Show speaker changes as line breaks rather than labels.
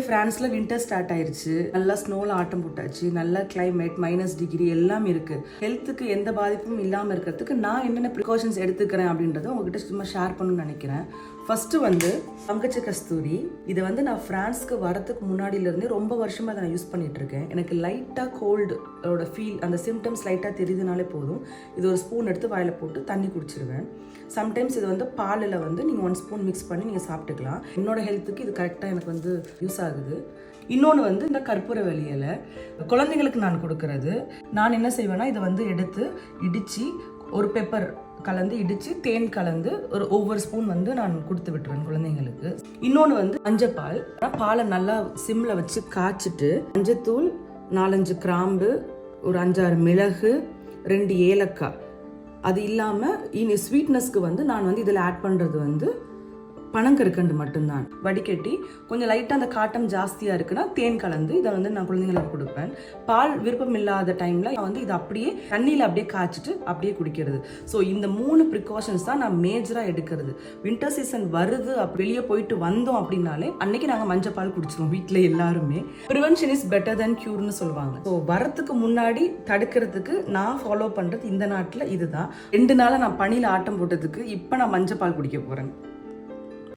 பிரான்ஸ்ல winter start ஆயிருச்சு, நல்லா ஸ்னோல ஆட்டம் போட்டாச்சு, நல்ல கிளைமேட், -டிகிரி எல்லாம் இருக்கு. ஹெல்த்துக்கு எந்த பாதிப்பும் இல்லாம இருக்கிறதுக்கு நான் என்னென்ன ப்ரிகாஷன்ஸ் எடுத்துக்கிறேன் அப்படின்றத உங்ககிட்ட சும்மா ஷேர் பண்ணணும்னு நினைக்கிறேன். ஃபர்ஸ்ட் வந்து பங்கச்ச கஸ்தூரி. இதை வந்து நான் பிரான்ஸ்க்கு வரதுக்கு முன்னாடியிலேருந்தே ரொம்ப வருஷமாக அதை நான் யூஸ் பண்ணிட்டு இருக்கேன். எனக்கு லைட்டாக கோல்டோட ஃபீல், அந்த சிம்டம்ஸ் லைட்டாக தெரியுதுனாலே போதும், இது ஒரு ஸ்பூன் எடுத்து வாயில் போட்டு தண்ணி குடிச்சிருவேன். சம்டைம்ஸ் இது வந்து பாலில் வந்து நீங்கள் 1 ஸ்பூன் மிக்ஸ் பண்ணி நீங்கள் சாப்பிட்டுக்கலாம். என்னோட ஹெல்த்துக்கு இது கரெக்டாக எனக்கு வந்து யூஸ் ஆகுது. இன்னொன்று வந்து இந்த கற்பூரவள்ளி இலை குழந்தைங்களுக்கு நான் கொடுக்கறது. நான் என்ன செய்வேன்னா, இதை வந்து எடுத்து இடித்து ஒரு பெப்பர் கலந்து இடித்து தேன் கலந்து ஒவ்வொரு ஸ்பூன் வந்து நான் கொடுத்து விட்டுருவேன் குழந்தைங்களுக்கு. இன்னொன்று வந்து மஞ்சப்பால். பாலை நல்லா சிம்மில் வச்சு காய்ச்சிட்டு மஞ்சத்தூள், 4-5 கிராம்பு, ஒரு 5-6 மிளகு, 2 ஏலக்காய், அது இல்லாமல் இனி ஸ்வீட்னஸ்க்கு வந்து நான் வந்து இதில் ஆட் பண்ணுறது வந்து பனங்கற்கண்டு மட்டும்தான். வடிகட்டி கொஞ்சம் லைட்டாக அந்த காட்டம் ஜாஸ்தியாக இருக்குன்னா தேன் கலந்து இதை வந்து நான் குழந்தைங்களுக்கு கொடுப்பேன். பால் விருப்பம் இல்லாத டைமில் வந்து இதை அப்படியே தண்ணியில் அப்படியே காய்ச்சிட்டு அப்படியே குடிக்கிறது. ஸோ இந்த 3 ப்ரிகாஷன்ஸ் தான் நான் மேஜராக எடுக்கிறது. வின்டர் சீசன் வருது, வெளியே போயிட்டு வந்தோம் அப்படின்னாலே அன்னைக்கு நாங்கள் மஞ்சள் பால் குடிச்சிருவோம் வீட்டில் எல்லாருமே. ப்ரிவென்ஷன் இஸ் பெட்டர் தென் க்யூர்னு சொல்லுவாங்க. ஸோ வரத்துக்கு முன்னாடி தடுக்கிறதுக்கு நான் ஃபாலோ பண்ணுறது இந்த நாட்டில் இதுதான். 2 நாளாக நான் பனியில் ஆட்டம் போட்டதுக்கு இப்போ நான் மஞ்சள் பால் குடிக்க போகிறேன்.